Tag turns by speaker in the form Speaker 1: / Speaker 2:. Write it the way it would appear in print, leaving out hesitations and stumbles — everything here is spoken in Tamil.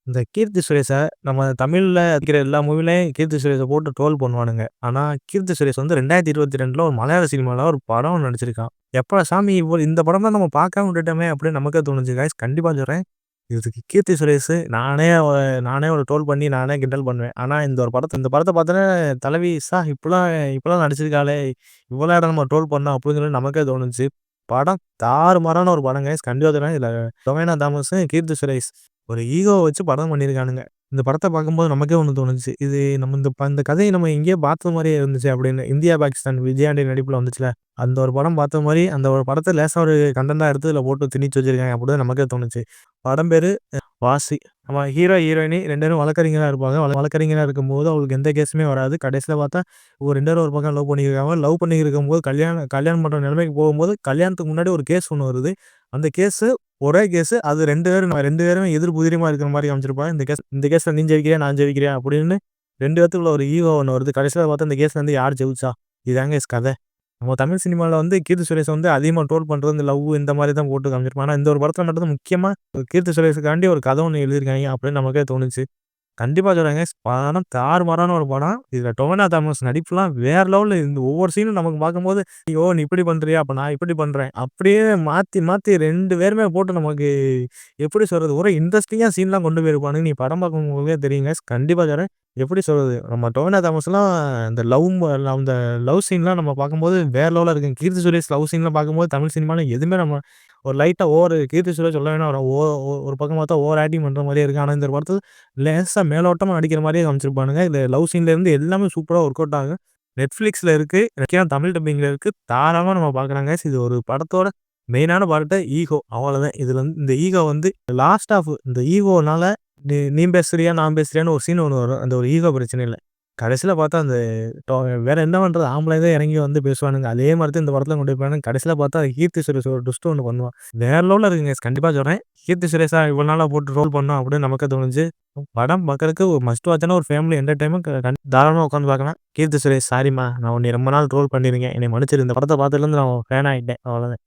Speaker 1: இந்த கீர்த்தி சுரேஷ நம்ம தமிழ்ல இருக்கிற எல்லா மூவிலயும் கீர்த்தி சுரேஷ போட்டு ட்ரோல் பண்ணுவானுங்க. ஆனா, கீர்த்தி சுரேஷ் வந்து 2022ல ஒரு மலையாள சினிமால ஒரு படம் நடிச்சிருக்கான். எப்பா சாமி இந்த படம் தான் நம்ம பார்க்காம விட்டுட்டோமே அப்படின்னு நமக்கே தோணுச்சு காய்ஸ். கண்டிப்பா சொல்றேன். இதுக்கு கீர்த்தி சுரேஷ் நானே ஒரு ட்ரோல் பண்ணி நானே கிண்டல் பண்ணுவேன். ஆனா இந்த படத்த பார்த்தோனே தலைவி இப்படிலாம் இப்படிலாம் நடிச்சிருக்காளே! இவளாடா நம்ம ட்ரோல் பண்ணோம் அப்படின்னு சொல்லி நமக்கே தோணுச்சு. படம் தாறுமாறான ஒரு படம் காய்ஸ். கண்டிப்பா சொல்றேன். இதுல டொவைனா தாமஸ், கீர்த்தி சுரேஷ் ஒரு ஈகோவ வச்சு படம் பண்ணியிருக்கானுங்க. இந்த படத்த பார்க்கும்போது நமக்கே ஒண்ணு தோணுச்சு. இது நம்ம இந்த கதைய நம்ம எங்கேயோ பார்த்த மாரியே இருந்துச்சு அப்படின்னு. இந்தியா, பாகிஸ்தான் விஜயாண்டி நடிப்புல வந்துச்சுல்ல. அந்த ஒரு படம் பார்த்த மாரி, அந்த ஒரு படத்த லேசா ஒரு கண்டென்ட்டா எடுத்து இதுல போட்டு திணிச்சு வச்சிருக்காங்க அப்படின்னு நமக்கே தோணுச்சு. படம் பேரு வாசி. நம்ம ஹீரோ, ஹீரோயினி 2 பேரும் வழக்கறிஞரா இருப்பாங்க. வழக்கறிஞரா இருக்கும்போது அவங்களுக்கு எந்த கேஸுமே வராது. கடைசில பார்த்தா 2 பேரும் ஒரு பக்கம் லவ் பண்ணியிருக்காங்க. லவ் பண்ணியிருக்கும்போது கல்யாணம் பண்ற நிலைமைக்கு போகும்போது, கல்யாணத்துக்கு முன்னாடி ஒரு கேஸ் ஒண்ணு வருது. அந்த கேஸு ஒரே கேஸு. அது 2 பேருமே எதிர் புதிருமா இருக்கிற மாரி காமிச்சிருப்பாங்க. இந்த கேஸ்ல நீ ஜெயிக்கிறியா? நான் ஜெயிக்கிறேன் அப்படின்னு 2 பேத்துக்குள்ள ஒரு ஈகோ ஒண்ணு வருது. கடைசில பார்த்தா இந்த கேஸ்ல வந்து யார் ஜெயிச்சா? இதாங்க கதை. நம்ம தமிழ் சினிமால வந்து கீர்த்தி சுரேஷ் வந்து அதிகமா ட்ரோல் பண்றது இந்த லவ் இந்த மாரி தான் போட்டு காமிச்சிருப்பாங்க. ஆனா இந்த ஒரு படத்துல மட்டும் தான் முக்கியமா கீர்த்தி சுரேஷுக்காண்டி ஒரு கதை ஒண்ணு எழுதியிருக்காய்ங்க அப்படின்னு நமக்கே தோணுச்சு. கண்டிப்பா சொல்றேங்க. படம் தாறுமாறான ஒரு படம். இதுல டொவினோ தாமஸ் நடிப்புலாம் வேற லெவல்ல இருந்து ஒவ்வொரு சீனும் நமக்கு பார்க்கும்போது, "ஐயோ! நீ இப்படி பண்றியா? அப்ப நான் இப்படி பண்றேன்." அப்படியே மாத்தி மாத்தி 2 பேருமே போட்டு நமக்கு எப்படி சொல்றது? ஒரு இன்ட்ரஸ்டிங்கா சீன்லாம் கொண்டு போயிருப்பானுங்க. நீ படம் பார்க்கும்போதே தெரியுங்க. கண்டிப்பா சொல்றேன். எப்படி சொல்றது? நம்ம டொவினோ தாமஸ்லாம் அந்த அந்த லவ் சீன்லாம் நம்ம பார்க்கும்போது வேற லெவல்ல இருக்குங்க. கீர்த்தி சுரேஷ் லவ் சீன்லாம் பார்க்கும்போது தமிழ் சினிமால எதுவுமே நம்ம ஒரு லைட்டா கீர்த்தி சுரேஷ் சொல்ல வேணா ஒரு பக்கம் பார்த்தா ஓவர் ஆக்டிங் பண்ற மாரியே இருக்கு. ஆனா இந்த படத்துல லேசா மேலோட்டமா நடிக்கிற மாரியே காமிச்சிருப்பானுங்க. இதுல லவ் சீன்ல இருந்து எல்லாமே சூப்பரா ஒர்க் அவுட் ஆகும். Netflixல இருக்கு. முக்கியமா தமிழ் டப்பிங்ல இருக்கு. தாராளமா நம்ம பார்க்கலாங்க. இது ஒரு படத்தோட மெயினான பார்ட் ஈகோ. அவ்வளோதான். இதுல வந்து இந்த ஈகோ வந்து லாஸ்ட் ஆஃப் இந்த ஈகோனால நீ பேசுறியா? நான் பேசுறியான்னு ஒரு சீன் ஒண்ணு வரும். அந்த ஒரு ஈகோ பிரச்சனையில. கடைசில பார்த்தா அந்த டொ வேற என்ன பண்றது? ஆம்பளைங்க தான் இறங்கி வந்து பேசுவானுங்க. அதே மாரி தான் இந்த படத்துல கொண்டு போயிருப்பானுங்க. கடைசில பார்த்தா கீர்த்தி சுரேஷ் ஒரு ட்விஸ்ட் ஒண்ணு பண்ணுவான். வேற லெவல்ல இருக்குங்க. கண்டிப்பா சொல்றேன். கீர்த்தி சுரேஷா இவ்வளோ நாளா போட்டு ரோல் பண்ணோம் அப்படின்னு நமக்கே தோணுச்சு. படம் பார்க்கறதுக்கு ஒரு மஸ்ட் வாட்ச்சான ஒரு ஃபேமிலி என்டர்டெயின்மென்ட் தாராளமா உட்காந்து பார்க்கலாம். கீர்த்தி சுரேஷ் சாரிம்மா. நான் உன்னைய ரொம்ப நாள் ட்ரோல் பண்ணியிருக்கேன். என்னைய மன்னிச்சிரு. இந்த படத்த பார்த்ததுலருந்து நான் ஃபேன் ஆயிட்டேன். அவ்வளோதான்.